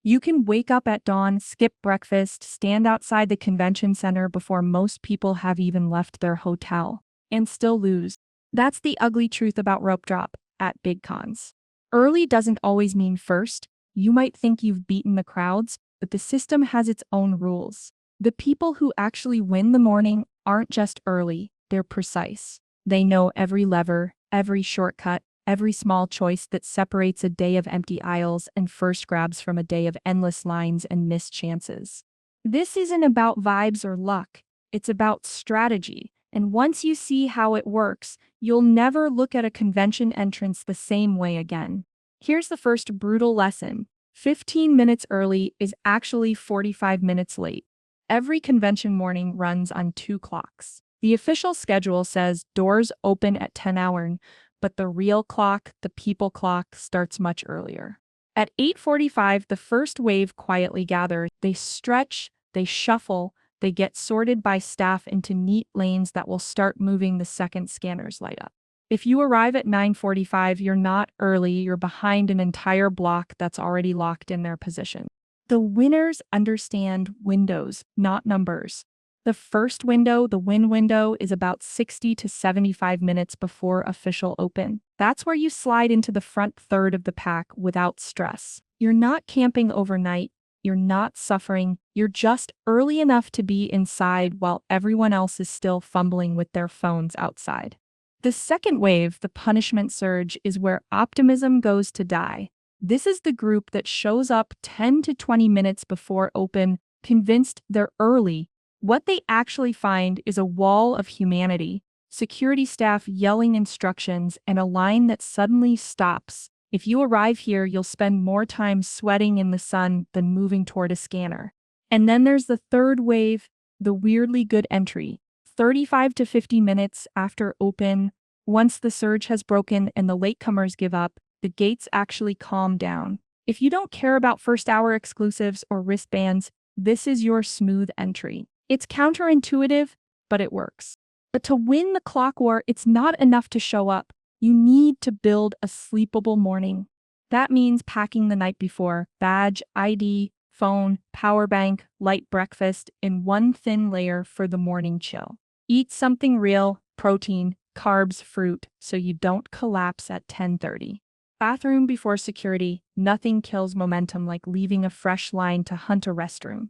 You can wake up at dawn, skip breakfast, stand outside the convention center before most people have even left their hotel, and still lose. That's the ugly truth about rope drop at big cons. Early doesn't always mean first. You might think you've beaten the crowds, but the system has its own rules. The people who actually win the morning aren't just early, they're precise. They know every lever, every shortcut, every small choice that separates a day of empty aisles and first grabs from a day of endless lines and missed chances. This isn't about vibes or luck, it's about strategy. And once you see how it works, you'll never look at a convention entrance the same way again. Here's the first brutal lesson: 15 minutes early is actually 45 minutes late. Every convention morning runs on two clocks. The official schedule says doors open at 10 hours, but the real clock, the people clock, starts much earlier. At 8:45, the first wave quietly gathers. They stretch, they shuffle, they get sorted by staff into neat lanes that will start moving the second scanners light up. If you arrive at 9:45, you're not early, you're behind an entire block that's already locked in their position. The winners understand windows, not numbers. The first window, the win window, is about 60 to 75 minutes before official open. That's where you slide into the front third of the pack without stress. You're not camping overnight, you're not suffering, you're just early enough to be inside while everyone else is still fumbling with their phones outside. The second wave, the punishment surge, is where optimism goes to die. This is the group that shows up 10 to 20 minutes before open, convinced they're early. What they actually find is a wall of humanity, security staff yelling instructions, and a line that suddenly stops. If you arrive here, you'll spend more time sweating in the sun than moving toward a scanner. And then there's the third wave, the weirdly good entry. 35 to 50 minutes after open, once the surge has broken and the latecomers give up, the gates actually calm down. If you don't care about first hour exclusives or wristbands, this is your smooth entry. It's counterintuitive, but it works. But to win the clock war, it's not enough to show up. You need to build a sleepable morning. That means packing the night before: badge, ID, phone, power bank, light breakfast in one thin layer for the morning chill. Eat something real, protein, carbs, fruit, so you don't collapse at 10:30. Bathroom before security: nothing kills momentum like leaving a fresh line to hunt a restroom.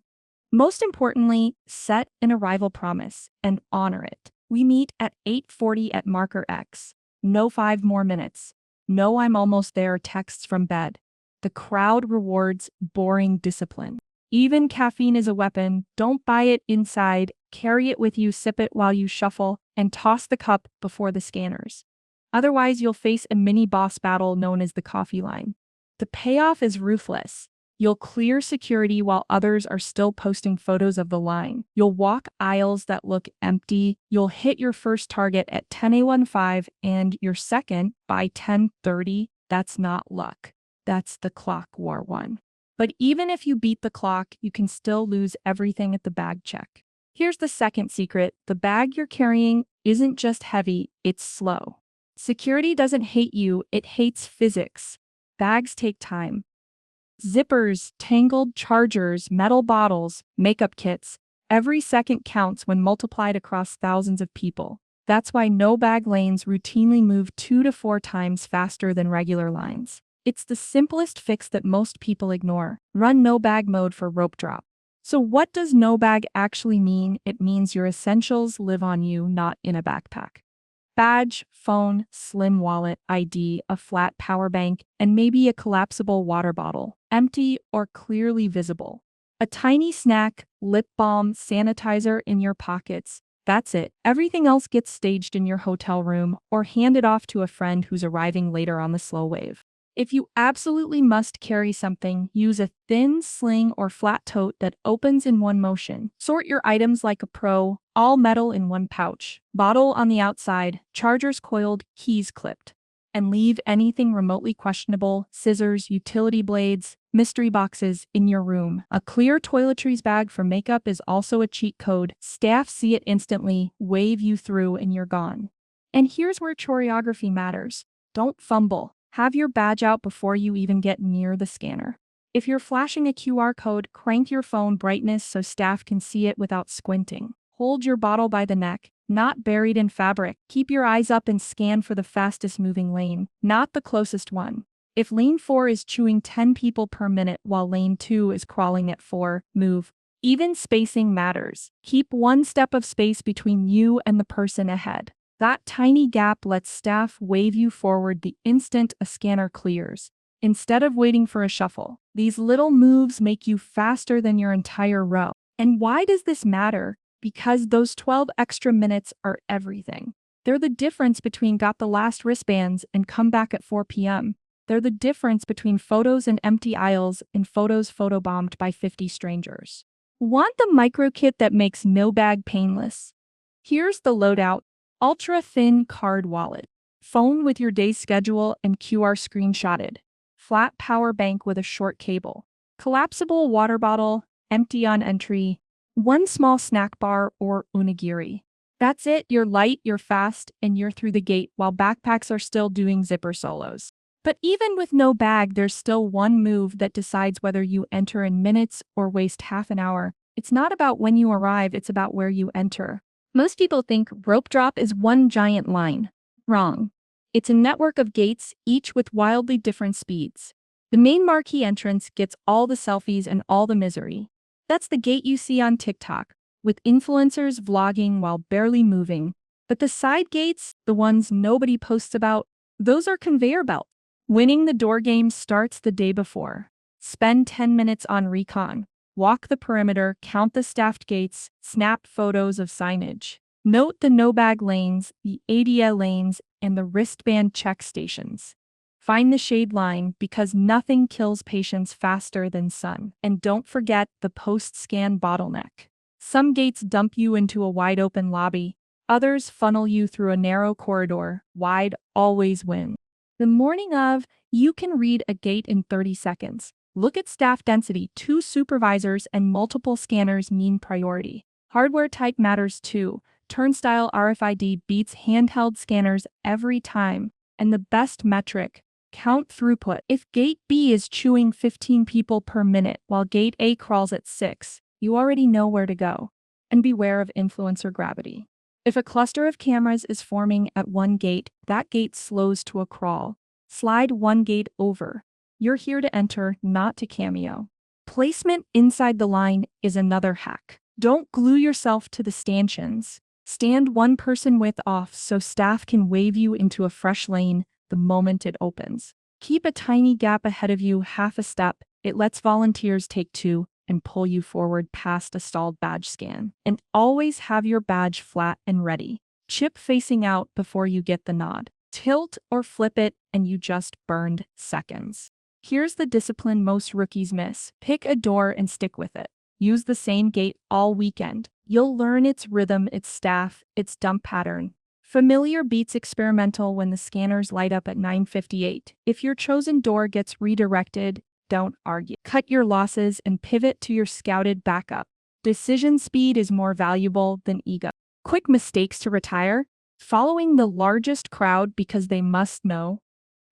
Most importantly, set an arrival promise and honor it. We meet at 8:40 at marker X. No 5 more minutes. No "I'm almost there" texts from bed. The crowd rewards boring discipline. Even caffeine is a weapon. Don't buy it inside, carry it with you, sip it while you shuffle, and toss the cup before the scanners. Otherwise, you'll face a mini boss battle known as the coffee line. The payoff is ruthless. You'll clear security while others are still posting photos of the line. You'll walk aisles that look empty. You'll hit your first target at 10:15 and your second by 10:30. That's not luck. That's the clock war won. But even if you beat the clock, you can still lose everything at the bag check. Here's the second secret: the bag you're carrying isn't just heavy, it's slow. Security doesn't hate you, it hates physics. Bags take time. Zippers, tangled chargers, metal bottles, makeup kits. Every second counts when multiplied across thousands of people. That's why no bag lanes routinely move 2 to 4 times faster than regular lines. It's the simplest fix that most people ignore. Run no bag mode for rope drop. So what does no bag actually mean? It means your essentials live on you, not in a backpack. Badge, phone, slim wallet, ID, a flat power bank, and maybe a collapsible water bottle, empty or clearly visible. A tiny snack, lip balm, sanitizer in your pockets. That's it. Everything else gets staged in your hotel room or handed off to a friend who's arriving later on the slow wave. If you absolutely must carry something, use a thin sling or flat tote that opens in one motion. Sort your items like a pro, all metal in one pouch, bottle on the outside, chargers coiled, keys clipped. And leave anything remotely questionable: scissors, utility blades, mystery boxes in your room. A clear toiletries bag for makeup is also a cheat code. Staff see it instantly, wave you through, and you're gone. And here's where choreography matters. Don't fumble. Have your badge out before you even get near the scanner. If you're flashing a QR code, crank your phone brightness so staff can see it without squinting. Hold your bottle by the neck, not buried in fabric. Keep your eyes up and scan for the fastest moving lane, not the closest one. If lane 4 is chewing 10 people per minute while lane 2 is crawling at 4, move. Even spacing matters. Keep one step of space between you and the person ahead. That tiny gap lets staff wave you forward the instant a scanner clears, instead of waiting for a shuffle. These little moves make you faster than your entire row. And why does this matter? Because those 12 extra minutes are everything. They're the difference between got the last wristbands and come back at 4 p.m. They're the difference between photos and empty aisles and photos photobombed by 50 strangers. Want the micro kit that makes no bag painless? Here's the loadout: ultra-thin card wallet, phone with your day's schedule and QR screenshotted, flat power bank with a short cable, collapsible water bottle, empty on entry, one small snack bar or onigiri. That's it, you're light, you're fast, and you're through the gate while backpacks are still doing zipper solos. But even with no bag, there's still one move that decides whether you enter in minutes or waste half an hour. It's not about when you arrive, it's about where you enter. Most people think rope drop is one giant line. Wrong. It's a network of gates, each with wildly different speeds. The main marquee entrance gets all the selfies and all the misery. That's the gate you see on TikTok, with influencers vlogging while barely moving. But the side gates, the ones nobody posts about, those are conveyor belts. Winning the door game starts the day before. Spend 10 minutes on recon. Walk the perimeter, count the staffed gates, snap photos of signage. Note the no-bag lanes, the ADA lanes, and the wristband check stations. Find the shade line because nothing kills patience faster than sun. And don't forget the post-scan bottleneck. Some gates dump you into a wide-open lobby. Others funnel you through a narrow corridor. Wide always wins. The morning of, you can read a gate in 30 seconds. Look at staff density. 2 supervisors and multiple scanners mean priority. Hardware type matters too. Turnstile RFID beats handheld scanners every time. And the best metric, count throughput. If gate B is chewing 15 people per minute while gate A crawls at 6, you already know where to go. And beware of influencer gravity. If a cluster of cameras is forming at one gate, that gate slows to a crawl. Slide one gate over. You're here to enter, not to cameo. Placement inside the line is another hack. Don't glue yourself to the stanchions. Stand one person width off so staff can wave you into a fresh lane the moment it opens. Keep a tiny gap ahead of you, half a step. It lets volunteers take 2 and pull you forward past a stalled badge scan. And always have your badge flat and ready. Chip facing out before you get the nod. Tilt or flip it and you just burned seconds. Here's the discipline most rookies miss. Pick a door and stick with it. Use the same gate all weekend. You'll learn its rhythm, its staff, its dump pattern. Familiar beats experimental when the scanners light up at 9:58. If your chosen door gets redirected, don't argue. Cut your losses and pivot to your scouted backup. Decision speed is more valuable than ego. Quick mistakes to retire. Following the largest crowd because they must know.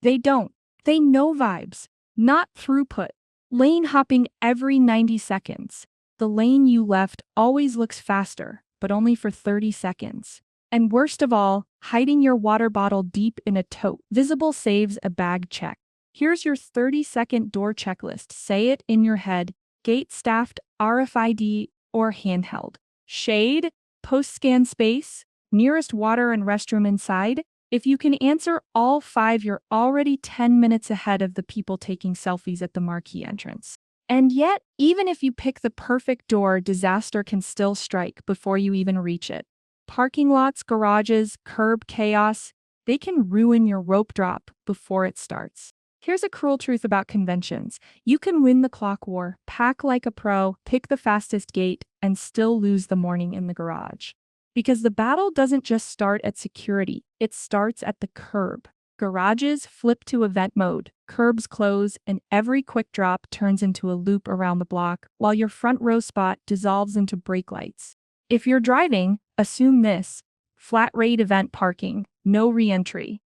They don't. They know vibes, not throughput. Lane hopping every 90 seconds. The lane you left always looks faster, but only for 30 seconds. And worst of all, hiding your water bottle deep in a tote. Visible saves a bag check. Here's your 30-second door checklist. Say it in your head. Gate staffed, RFID, or handheld. Shade, post-scan space, nearest water and restroom inside. If you can answer all 5, you're already 10 minutes ahead of the people taking selfies at the marquee entrance. And yet, even if you pick the perfect door, disaster can still strike before you even reach it. Parking lots, garages, curb chaos, they can ruin your rope drop before it starts. Here's a cruel truth about conventions. You can win the clock war, pack like a pro, pick the fastest gate, and still lose the morning in the garage. Because the battle doesn't just start at security, it starts at the curb. Garages flip to event mode, curbs close, and every quick drop turns into a loop around the block, while your front row spot dissolves into brake lights. If you're driving, assume this: flat rate event parking, no re-entry.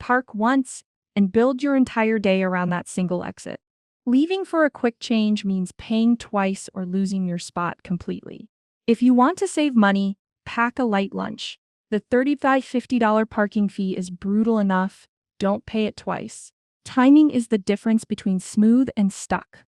Park once, and build your entire day around that single exit. Leaving for a quick change means paying twice or losing your spot completely. If you want to save money, pack a light lunch. The $35–50 parking fee is brutal enough. Don't pay it twice. Timing is the difference between smooth and stuck.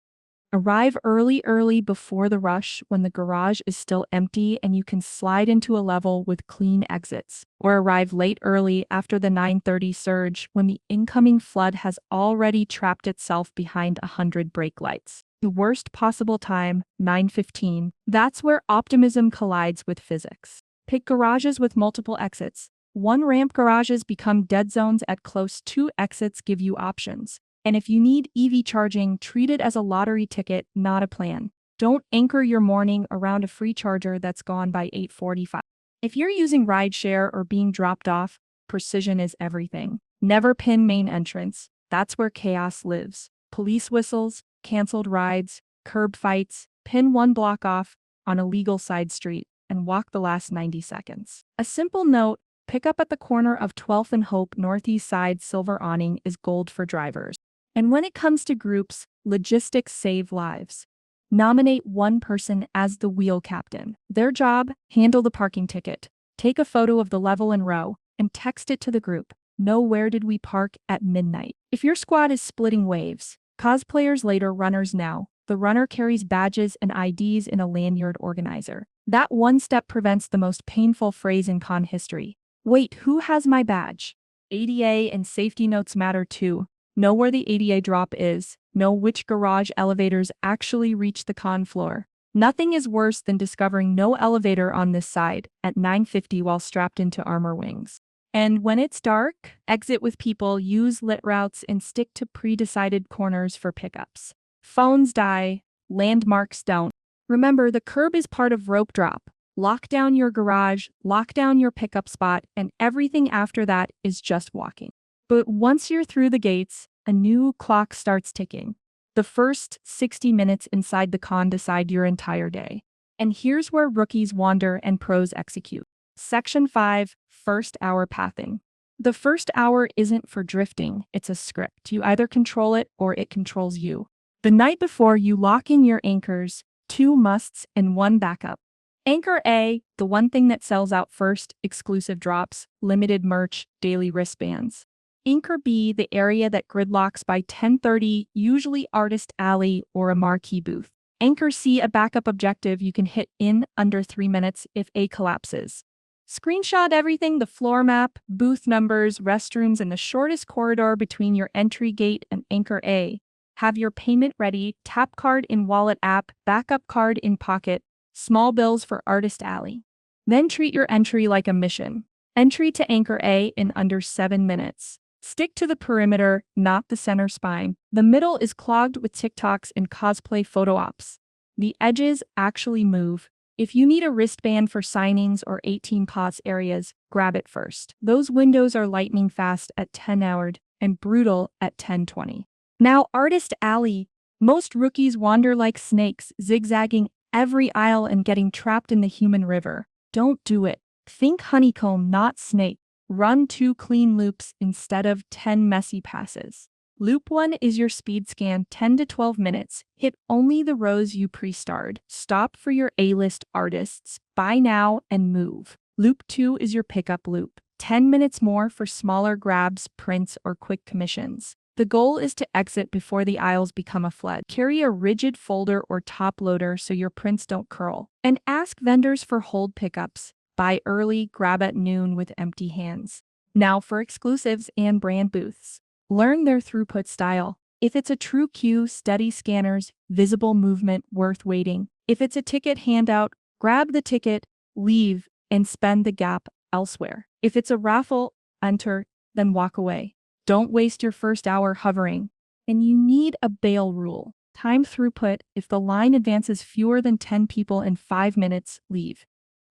Arrive early before the rush when the garage is still empty and you can slide into a level with clean exits. Or arrive late early after the 9:30 surge when the incoming flood has already trapped itself behind 100 brake lights. The worst possible time, 9:15. That's where optimism collides with physics. Pick garages with multiple exits. One-ramp garages become dead zones at close. Two exits give you options. And if you need EV charging, treat it as a lottery ticket, not a plan. Don't anchor your morning around a free charger that's gone by 8:45. If you're using rideshare or being dropped off, precision is everything. Never pin main entrance. That's where chaos lives. Police whistles, canceled rides, curb fights. Pin one block off on a legal side street and walk the last 90 seconds. A simple note, pick up at the corner of 12th and Hope Northeast Side Silver Awning is gold for drivers. And when it comes to groups, logistics save lives. Nominate one person as the wheel captain. Their job, handle the parking ticket. Take a photo of the level and row, and text it to the group. Know where did we park at midnight. If your squad is splitting waves, cosplayers later, runners now. The runner carries badges and IDs in a lanyard organizer. That one step prevents the most painful phrase in con history. Wait, who has my badge? ADA and safety notes matter too. Know where the ADA drop is. Know which garage elevators actually reach the con floor. Nothing is worse than discovering no elevator on this side at 9:50 while strapped into armor wings. And when it's dark, exit with people, use lit routes, and stick to pre-decided corners for pickups. Phones die, landmarks don't. Remember, the curb is part of rope drop. Lock down your garage, lock down your pickup spot, and everything after that is just walking. But once you're through the gates, a new clock starts ticking. The first 60 minutes inside the con decide your entire day. And here's where rookies wander and pros execute. Section 5, First Hour Pathing. The first hour isn't for drifting, it's a script. You either control it or it controls you. The night before, you lock in your anchors, 2 musts and 1 backup. Anchor A, the one thing that sells out first, exclusive drops, limited merch, daily wristbands. Anchor B, the area that gridlocks by 10:30, usually Artist Alley or a marquee booth. Anchor C, a backup objective you can hit in under 3 minutes if A collapses. Screenshot everything: the floor map, booth numbers, restrooms, and the shortest corridor between your entry gate and Anchor A. Have your payment ready: tap card in wallet app, backup card in pocket, small bills for Artist Alley. Then treat your entry like a mission. Entry to Anchor A in under 7 minutes. Stick to the perimeter, not the center spine. The middle is clogged with TikToks and cosplay photo ops. The edges actually move. If you need a wristband for signings or 18 pause areas, grab it first. Those windows are lightning fast at 10 hours and brutal at 10:20. Now, Artist Alley. Most rookies wander like snakes, zigzagging every aisle and getting trapped in the human river. Don't do it. Think honeycomb, not snake. Run 2 clean loops instead of 10 messy passes. Loop 1 is your speed scan, 10 to 12 minutes. Hit only the rows you pre-starred. Stop for your A-list artists. Buy now and move. Loop 2 is your pickup loop. 10 minutes more for smaller grabs, prints, or quick commissions. The goal is to exit before the aisles become a flood. Carry a rigid folder or top loader so your prints don't curl. And ask vendors for hold pickups. Buy early, grab at noon with empty hands. Now for exclusives and brand booths. Learn their throughput style. If it's a true queue, steady scanners, visible movement, worth waiting. If it's a ticket handout, grab the ticket, leave, and spend the gap elsewhere. If it's a raffle, enter, then walk away. Don't waste your first hour hovering. And you need a bail rule. Time throughput: if the line advances fewer than 10 people in 5 minutes, leave.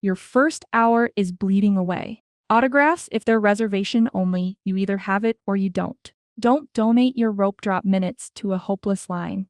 Your first hour is bleeding away. Autographs: if they're reservation only, you either have it or you don't. Don't donate your rope drop minutes to a hopeless line.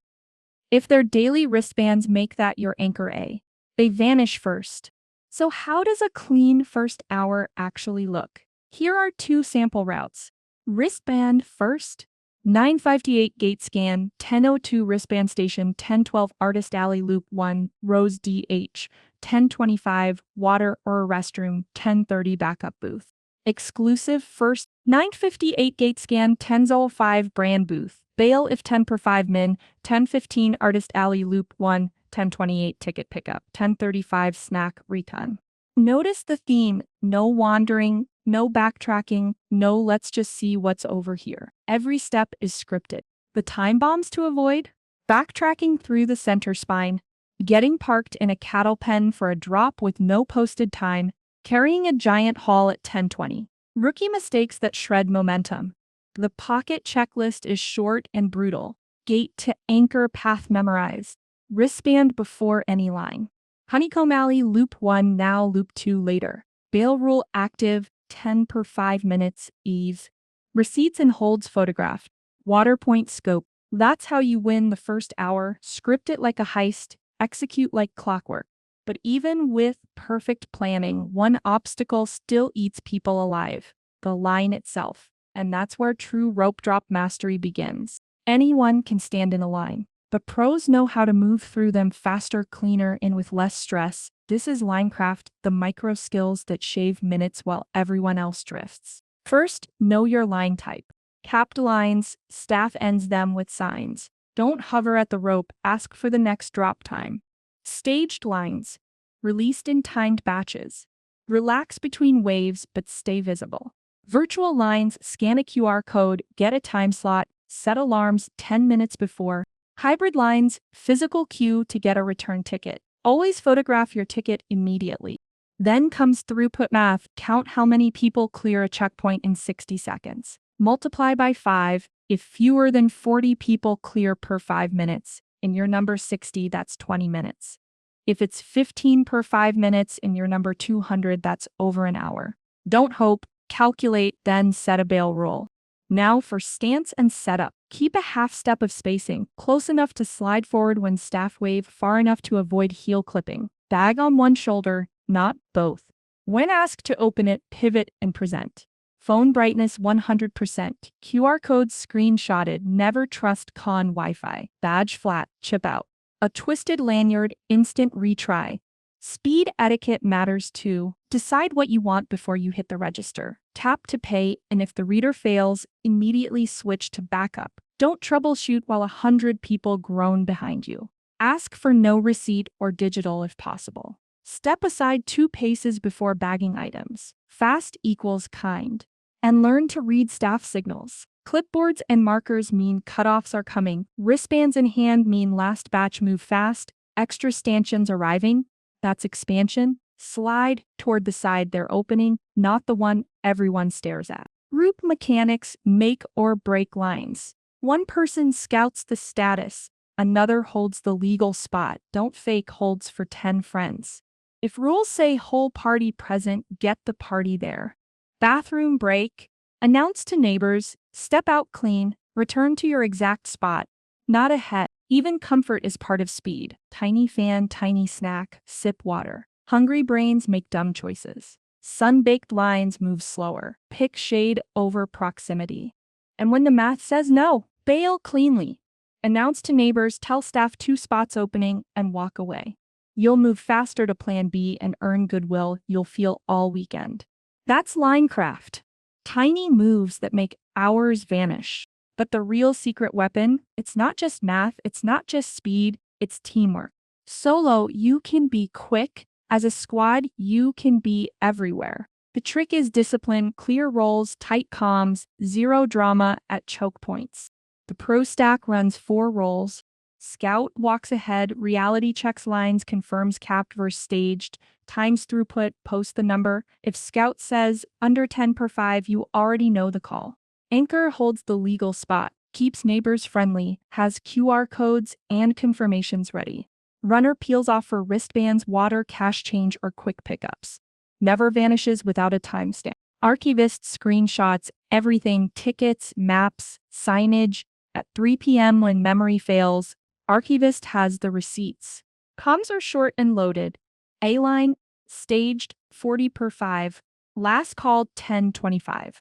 If they're daily wristbands, make that your Anchor A. They vanish first. So how does a clean first hour actually look? Here are 2 sample routes. Wristband first. 9:58 gate scan, 10:02 wristband station, 10:12 artist alley loop 1, Rose DH, 10:25 water or a restroom, 10:30 backup booth. Exclusive first 9:58 gate scan, 10:05 brand booth, bail if 10 per 5 min, 10:15 artist alley loop 1, 10:28 ticket pickup, 10:35 snack return. Notice the theme: no wandering, no backtracking, no let's just see what's over here. Every step is scripted. The time bombs to avoid: backtracking through the center spine, getting parked in a cattle pen for a drop with no posted time, carrying a giant haul at 10:20. Rookie mistakes that shred momentum. The pocket checklist is short and brutal. Gate to anchor path memorized. Wristband before any line. Honeycomb Alley loop 1 now, loop 2 later. Bail rule active, 10 per 5 minutes, ease. Receipts and holds photographed. Water point scope. That's how you win the first hour. Script it like a heist, execute like clockwork. But even with perfect planning, one obstacle still eats people alive: the line itself. And that's where true rope drop mastery begins. Anyone can stand in a line, but pros know how to move through them faster, cleaner, and with less stress. This is Linecraft, the micro skills that shave minutes while everyone else drifts. First, know your line type. Capped lines, staff ends them with signs. Don't hover at the rope, ask for the next drop time. Staged lines, released in timed batches. Relax between waves but stay visible. Virtual lines, scan a QR code, get a time slot, set alarms 10 minutes before. Hybrid lines, physical cue to get a return ticket. Always photograph your ticket immediately. Then comes throughput math, count how many people clear a checkpoint in 60 seconds. Multiply by 5, if fewer than 40 people clear per 5 minutes. In your number 60, that's 20 minutes. If it's 15 per 5 minutes in your number 200, that's over an hour. Don't hope, calculate, then set a bail rule. Now for stance and setup. Keep a half step of spacing, close enough to slide forward when staff wave, far enough to avoid heel clipping. Bag on one shoulder, not both. When asked to open it, pivot and present. Phone brightness 100%. QR code screenshotted. Never trust con Wi-Fi. Badge flat, chip out. A twisted lanyard, instant retry. Speed etiquette matters too. Decide what you want before you hit the register. Tap to pay, and if the reader fails, immediately switch to backup. Don't troubleshoot while 100 people groan behind you. Ask for no receipt or digital if possible. Step aside 2 paces before bagging items. Fast equals kind. And learn to read staff signals. Clipboards and markers mean cutoffs are coming. Wristbands in hand mean last batch move fast. Extra stanchions arriving. That's expansion. Slide toward the side they're opening, not the one everyone stares at. Group mechanics make or break lines. One person scouts the status, another holds the legal spot. Don't fake holds for 10 friends. If rules say whole party present, get the party there. Bathroom break. Announce to neighbors, step out clean, return to your exact spot. Not ahead. Even comfort is part of speed. Tiny fan, tiny snack, sip water. Hungry brains make dumb choices. Sun-baked lines move slower. Pick shade over proximity. And when the math says no, bail cleanly. Announce to neighbors, tell staff 2 spots opening, and walk away. You'll move faster to plan B and earn goodwill you'll feel all weekend. That's Linecraft. Tiny moves that make hours vanish. But the real secret weapon, it's not just math, it's not just speed, it's teamwork. Solo, you can be quick. As a squad, you can be everywhere. The trick is discipline, clear roles, tight comms, zero drama at choke points. The pro stack runs 4 roles. Scout walks ahead, reality checks lines, confirms capped versus staged, times throughput, posts the number. If Scout says under 10 per 5, you already know the call. Anchor holds the legal spot, keeps neighbors friendly, has QR codes and confirmations ready. Runner peels off for wristbands, water, cash change, or quick pickups. Never vanishes without a timestamp. Archivist screenshots everything: tickets, maps, signage. At 3 p.m. when memory fails, Archivist has the receipts. Comms are short and loaded. A-line, staged, 40 per 5. Last call, 10:25.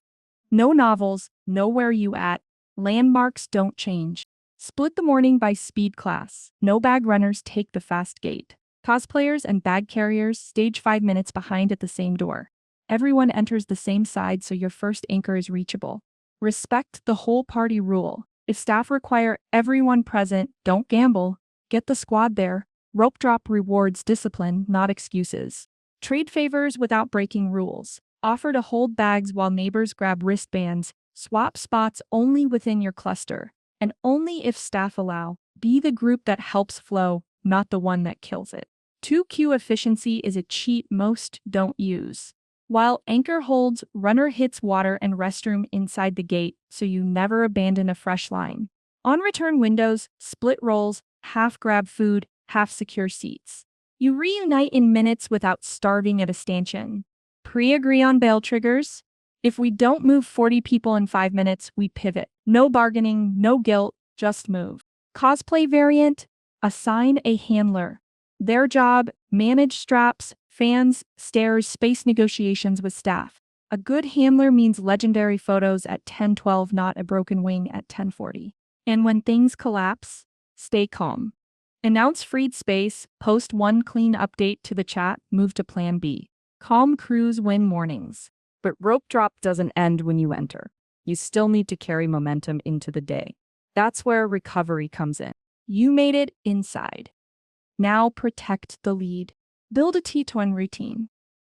No novels, no where you at, Landmarks don't change. Split the morning by speed class. No bag runners take the fast gate. Cosplayers and bag carriers stage 5 minutes behind at the same door. Everyone enters the same side so your first anchor is reachable. Respect the whole party rule. If staff require everyone present, don't gamble. Get the squad there. Rope drop rewards discipline, not excuses. Trade favors without breaking rules. Offer to hold bags while neighbors grab wristbands. Swap spots only within your cluster. And only if staff allow. Be the group that helps flow, not the one that kills it. 2Q efficiency is a cheat most don't use. While anchor holds, runner hits water and restroom inside the gate, so you never abandon a fresh line. On return windows, split rolls, half grab food, half secure seats. You reunite in minutes without starving at a stanchion. Pre-agree on bail triggers. If we don't move 40 people in 5 minutes, we pivot. No bargaining, no guilt, just move. Cosplay variant, assign a handler. Their job, manage straps, fans, stairs, space negotiations with staff. A good handler means legendary photos at 10:12, not a broken wing at 10:40. And when things collapse, stay calm. Announce freed space, post one clean update to the chat, move to plan B. Calm crews win mornings. But rope drop doesn't end when you enter. You still need to carry momentum into the day. That's where recovery comes in. You made it inside. Now protect the lead. Build a T20 routine.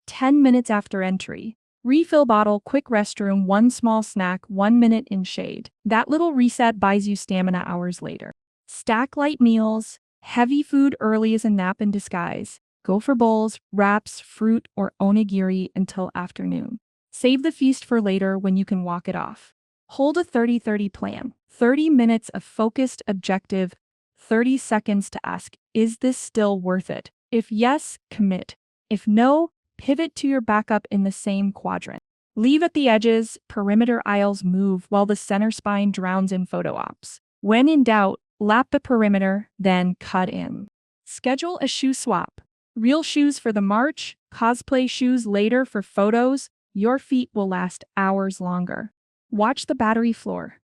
10 minutes after entry. Refill bottle, quick restroom, one small snack, 1 minute in shade. That little reset buys you stamina hours later. Stack light meals. Heavy food early is a nap in disguise. Go for bowls, wraps, fruit, or onigiri until afternoon. Save the feast for later when you can walk it off. Hold a 30-30 plan. 30 minutes of focused objective, 30 seconds to ask, is this still worth it? If yes, commit. If no, pivot to your backup in the same quadrant. Leave at the edges, perimeter aisles move while the center spine drowns in photo ops. When in doubt, lap the perimeter, then cut in. Schedule a shoe swap. Real shoes for the march, cosplay shoes later for photos. Your feet will last hours longer. Watch the battery floor.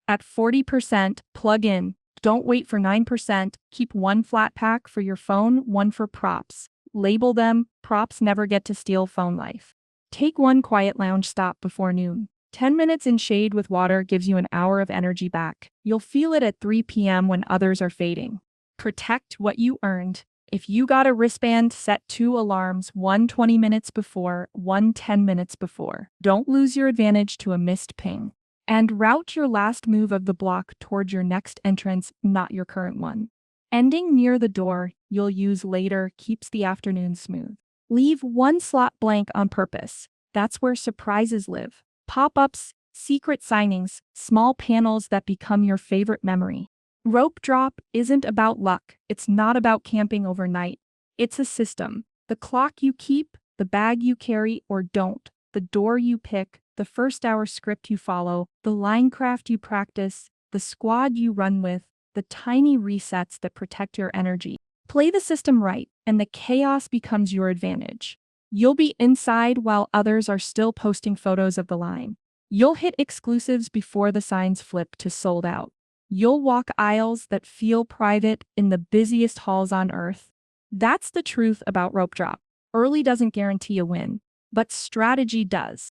At 40%, plug in. Don't wait for 9%. Keep one flat pack for your phone, one for props. Label them. Props never get to steal phone life. Take one quiet lounge stop before noon. 10 minutes in shade with water gives you an hour of energy back. You'll feel it at 3 p.m. when others are fading. Protect what you earned. If you got a wristband, set 2 alarms, one 20 minutes before, one 10 minutes before. Don't lose your advantage to a missed ping. And route your last move of the block toward your next entrance, not your current one. Ending near the door you'll use later keeps the afternoon smooth. Leave one slot blank on purpose. That's where surprises live. Pop-ups, secret signings, small panels that become your favorite memory. Rope drop isn't about luck. It's not about camping overnight. It's a system. The clock you keep, the bag you carry or don't, the door you pick, the first hour script you follow, the line craft you practice, the squad you run with, the tiny resets that protect your energy. Play the system right, and the chaos becomes your advantage. You'll be inside while others are still posting photos of the line. You'll hit exclusives before the signs flip to sold out. You'll walk aisles that feel private in the busiest halls on earth. That's the truth about rope drop. Early doesn't guarantee a win, but strategy does.